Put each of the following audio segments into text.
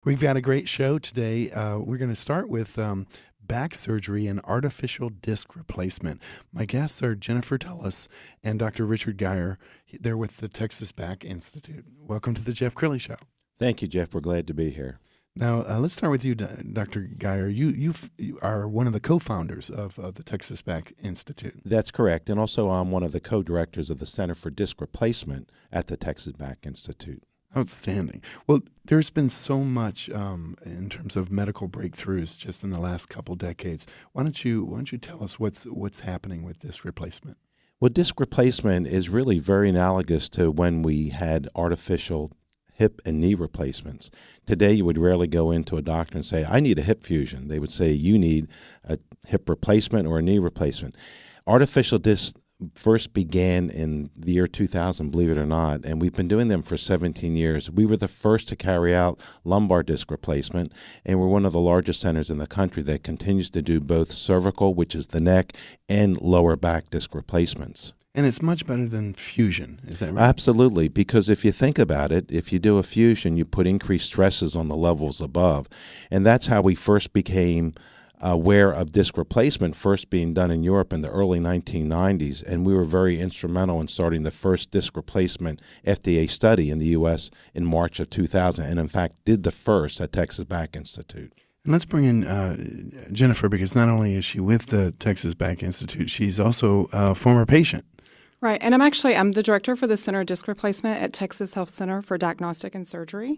We've got a great show today. We're going to start with back surgery and artificial disc replacement. My guests are Jennifer Tullis and Dr. Richard Geyer. They're with the Texas Back Institute. Welcome to the Jeff Crilley Show. Thank you, Jeff. We're glad to be here. Now, let's start with you, Dr. Geyer. You are one of the co-founders of the Texas Back Institute. That's correct. And also I'm one of the co-directors of the Center for Disc Replacement at the Texas Back Institute. Outstanding. Well, there's been so much in terms of medical breakthroughs just in the last couple decades. Why don't you tell us what's happening with disc replacement? Well, disc replacement is really very analogous to when we had artificial hip and knee replacements. Today, you would rarely go into a doctor and say, I need a hip fusion. They would say, you need a hip replacement or a knee replacement. Artificial disc first began in the year 2000, believe it or not, and we've been doing them for 17 years. We were the first to carry out lumbar disc replacement, and we're one of the largest centers in the country that continues to do both cervical, which is the neck, and lower back disc replacements. And it's much better than fusion, is that right? Absolutely, because if you think about it, if you do a fusion, you put increased stresses on the levels above, and that's how we first became aware of disc replacement, first being done in Europe in the early 1990s, and we were very instrumental in starting the first disc replacement FDA study in the U.S. in March of 2000, and in fact did the first at Texas Back Institute. And let's bring in Jennifer, because not only is she with the Texas Back Institute, she's also a former patient. Right, and I'm the director for the Center of Disc Replacement at Texas Health Center for Diagnostic and Surgery.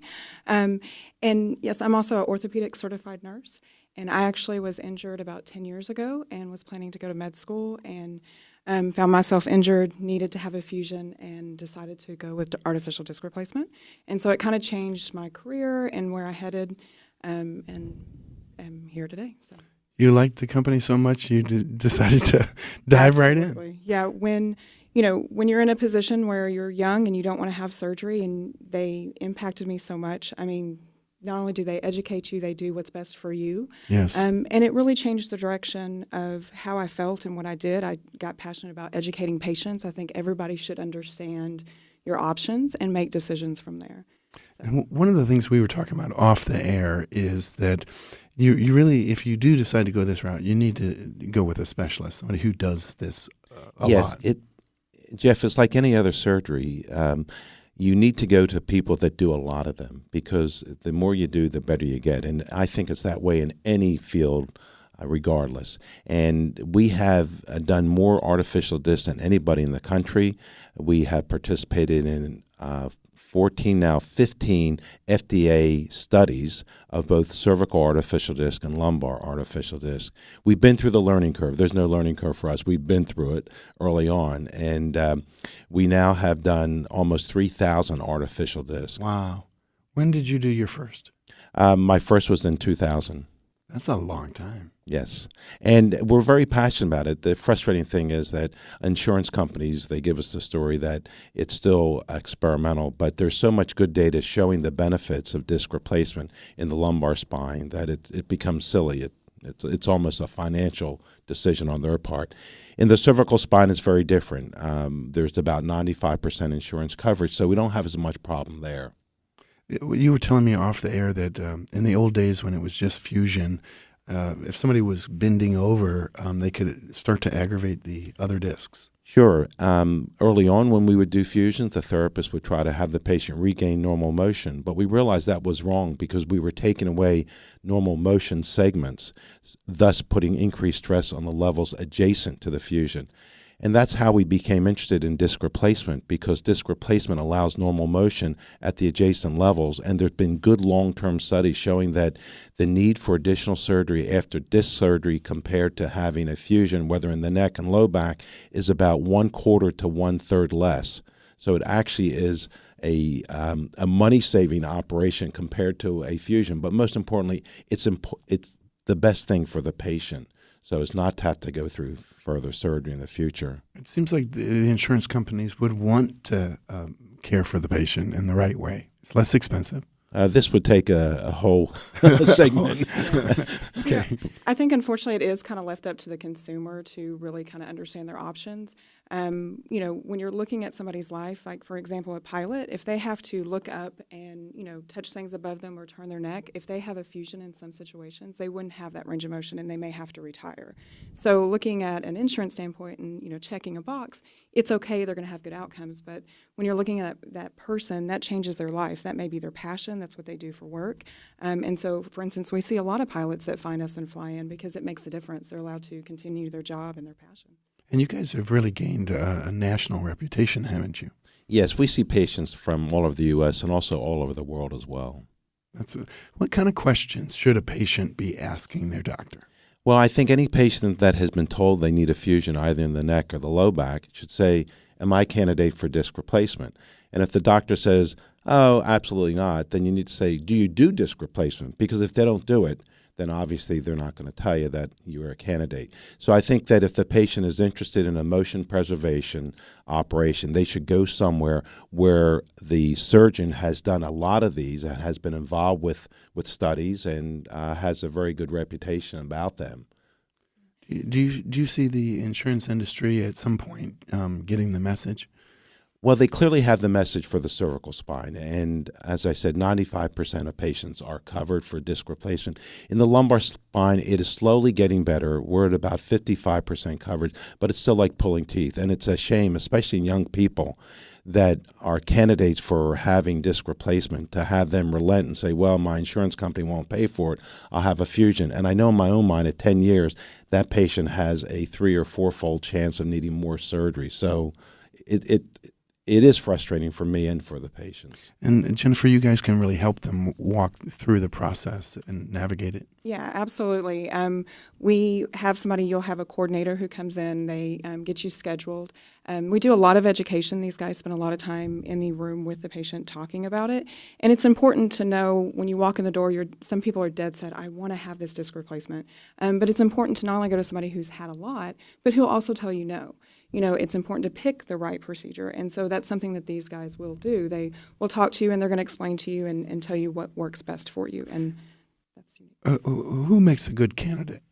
And yes, I'm also an orthopedic certified nurse. And I actually was injured about 10 years ago and was planning to go to med school and found myself injured, needed to have a fusion, and decided to go with artificial disc replacement. And so it kind of changed my career and where I headed, and I'm here today. So. You liked the company so much you decided to dive right in? Yeah, when you're in a position where you're young and you don't want to have surgery, and they impacted me so much. I mean, not only do they educate you, they do what's best for you. Yes. And it really changed the direction of how I felt and what I did. I got passionate about educating patients. I think everybody should understand your options and make decisions from there. So. And one of the things we were talking about off the air is that you really, if you do decide to go this route, you need to go with a specialist, somebody who does this a lot. Yes, Jeff, it's like any other surgery. You need to go to people that do a lot of them, because the more you do, the better you get. And I think it's that way in any field, regardless. And we have done more artificial disc than anybody in the country. We have participated in 15 FDA studies of both cervical artificial disc and lumbar artificial disc. We've been through the learning curve. There's no learning curve for us. We've been through it early on, and we now have done almost 3,000 artificial discs. Wow. When did you do your first? My first was in 2000. That's a long time. Yes. And we're very passionate about it. The frustrating thing is that insurance companies, they give us the story that it's still experimental, but there's so much good data showing the benefits of disc replacement in the lumbar spine that it becomes silly. It's almost a financial decision on their part. In the cervical spine, it's very different. There's about 95% insurance coverage, so we don't have as much problem there. You were telling me off the air that in the old days when it was just fusion, if somebody was bending over, they could start to aggravate the other discs. Sure. Early on when we would do fusions, the therapist would try to have the patient regain normal motion, but we realized that was wrong because we were taking away normal motion segments, thus putting increased stress on the levels adjacent to the fusion. And that's how we became interested in disc replacement, because disc replacement allows normal motion at the adjacent levels. And there's been good long-term studies showing that the need for additional surgery after disc surgery compared to having a fusion, whether in the neck and low back, is about 1/4 to 1/3 less. So it actually is a money-saving operation compared to a fusion. But most importantly, it's the best thing for the patient. So it's not to have to go through further surgery in the future. It seems like the insurance companies would want to care for the patient in the right way. It's less expensive. This would take a whole segment. Okay. I think, unfortunately, it is kind of left up to the consumer to really kind of understand their options. When you're looking at somebody's life, like for example, a pilot, if they have to look up and, touch things above them or turn their neck, if they have a fusion in some situations, they wouldn't have that range of motion and they may have to retire. So looking at an insurance standpoint and, checking a box, it's okay, they're going to have good outcomes. But when you're looking at that person, that changes their life. That may be their passion. That's what they do for work. And so, for instance, we see a lot of pilots that find us and fly in because it makes a difference. They're allowed to continue their job and their passion. And you guys have really gained a national reputation, haven't you? Yes, we see patients from all over the U.S. and also all over the world as well. What kind of questions should a patient be asking their doctor? Well, I think any patient that has been told they need a fusion either in the neck or the low back should say, am I a candidate for disc replacement? And if the doctor says, oh, absolutely not, then you need to say, do you do disc replacement? Because if they don't do it, then obviously they're not going to tell you that you're a candidate. So I think that if the patient is interested in a motion preservation operation, they should go somewhere where the surgeon has done a lot of these and has been involved with studies and has a very good reputation about them. Do you see the insurance industry at some point getting the message? Well, they clearly have the message for the cervical spine. And as I said, 95% of patients are covered for disc replacement. In the lumbar spine, it is slowly getting better. We're at about 55% coverage, but it's still like pulling teeth. And it's a shame, especially in young people that are candidates for having disc replacement, to have them relent and say, well, my insurance company won't pay for it. I'll have a fusion. And I know in my own mind at 10 years, that patient has a 3- or 4-fold chance of needing more surgery. So it is frustrating for me and for the patients. And Jennifer, you guys can really help them walk through the process and navigate it. Yeah, absolutely. We have somebody, you'll have a coordinator who comes in, they get you scheduled. We do a lot of education. These guys spend a lot of time in the room with the patient talking about it. And it's important to know when you walk in the door, some people are dead set, I want to have this disc replacement. But it's important to not only go to somebody who's had a lot, but who'll also tell you no. It's important to pick the right procedure. And so that's something that these guys will do. They will talk to you and they're going to explain to you and tell you what works best for you. And that's unique. Who makes a good candidate?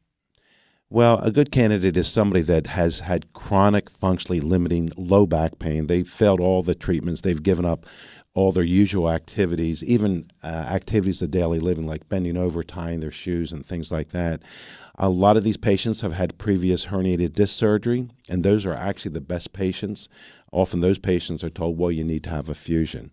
Well, a good candidate is somebody that has had chronic functionally limiting low back pain. They've failed all the treatments. They've given up all their usual activities, even activities of daily living like bending over, tying their shoes, and things like that. A lot of these patients have had previous herniated disc surgery, and those are actually the best patients. Often those patients are told, well, you need to have a fusion.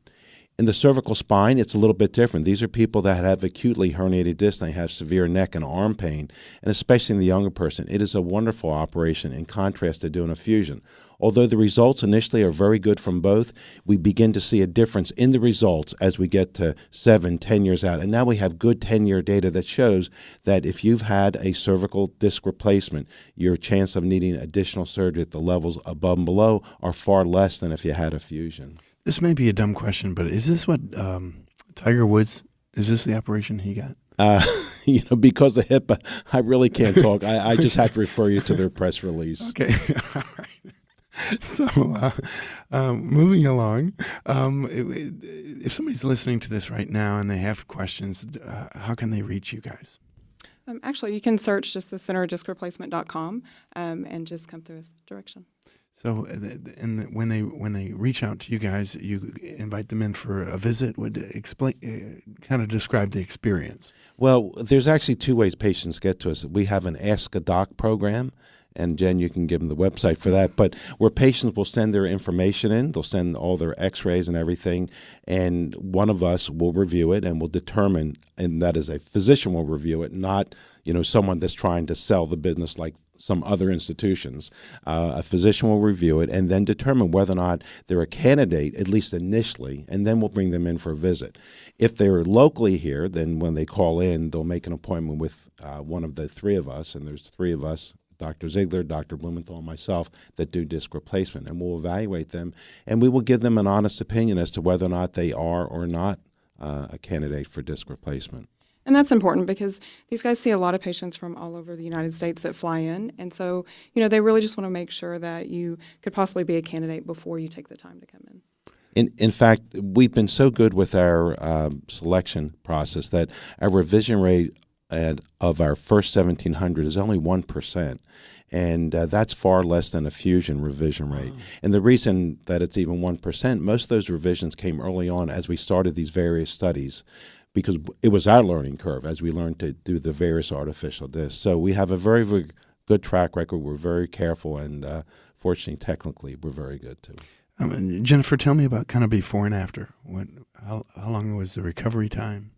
In the cervical spine, it's a little bit different. These are people that have acutely herniated discs. They have severe neck and arm pain, and especially in the younger person, it is a wonderful operation in contrast to doing a fusion. Although the results initially are very good from both, we begin to see a difference in the results as we get to 7, 10 years out. And now we have good 10-year data that shows that if you've had a cervical disc replacement, your chance of needing additional surgery at the levels above and below are far less than if you had a fusion. This may be a dumb question, but is this what Tiger Woods, is this the operation he got? Because of HIPAA, I really can't talk. I just have to refer you to their press release. Okay, all right. So, moving along, if somebody's listening to this right now and they have questions, how can they reach you guys? Actually, you can search just the centerdiscreplacement.com and just come through this direction. So, and when they reach out to you guys, you invite them in for a visit. Would explain, kind of describe the experience. Well, there's actually 2 ways patients get to us. We have an Ask a Doc program. And Jen, you can give them the website for that. But where patients will send their information in, they'll send all their x-rays and everything, and one of us will review it and will determine, and that is a physician will review it, not someone that's trying to sell the business like some other institutions. A physician will review it and then determine whether or not they're a candidate, at least initially, and then we'll bring them in for a visit. If they're locally here, then when they call in, they'll make an appointment with one of the 3 of us, and there's 3 of us, Dr. Ziegler, Dr. Blumenthal, and myself, that do disc replacement. And we'll evaluate them, and we will give them an honest opinion as to whether or not they are or not a candidate for disc replacement. And that's important because these guys see a lot of patients from all over the United States that fly in. And so, they really just want to make sure that you could possibly be a candidate before you take the time to come in. In fact, we've been so good with our selection process that our revision rate of our first 1,700 is only 1%. And that's far less than a fusion revision rate. And the reason that it's even 1%, most of those revisions came early on as we started these various studies, because it was our learning curve as we learned to do the various artificial discs. So we have a very, very good track record. We're very careful, and fortunately, technically, we're very good too. Jennifer, tell me about kind of before and after. How long was the recovery time?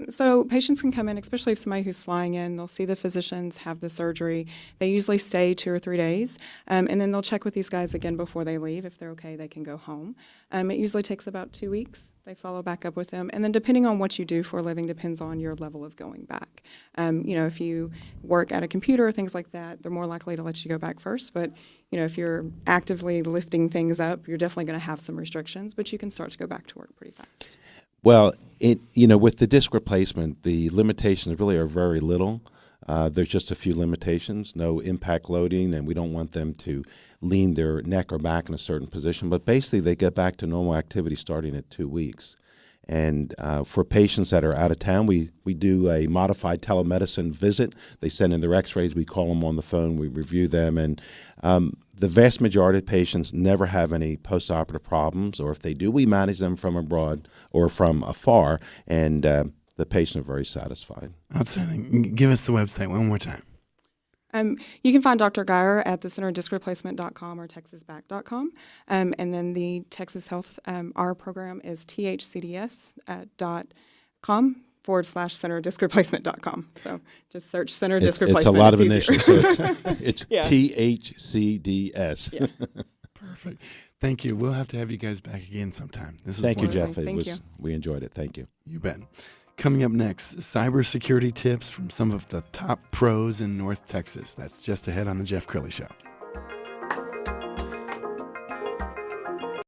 So patients can come in, especially if somebody who's flying in, they'll see the physicians, have the surgery. They usually stay 2 or 3 days, and then they'll check with these guys again before they leave. If they're okay, they can go home. It usually takes about 2 weeks. They follow back up with them. And then depending on what you do for a living depends on your level of going back. If you work at a computer or things like that, they're more likely to let you go back first. But, if you're actively lifting things up, you're definitely going to have some restrictions, but you can start to go back to work pretty fast. Well, with the disc replacement, the limitations really are very little. There's just a few limitations, no impact loading, and we don't want them to lean their neck or back in a certain position. But basically, they get back to normal activity starting at 2 weeks. And for patients that are out of town, we do a modified telemedicine visit. They send in their x-rays. We call them on the phone. We review them. And the vast majority of patients never have any postoperative problems, or if they do, we manage them from abroad or from afar, and the patient are very satisfied. Outstanding. Give us the website one more time. You can find Dr. Geyer at thecenterediscreplacement.com or texasback.com. And then the Texas Health, our program is thcds.com/centerediscreplacement.com. So just search center disc replacement. It's a lot of easier. initials, so it's THCDS. Yeah. Perfect. Thank you. We'll have to have you guys back again sometime. This is Thank you, wonderful. Jeff. We enjoyed it. Thank you. You bet. Coming up next, cybersecurity tips from some of the top pros in North Texas. That's just ahead on the Jeff Crilley Show.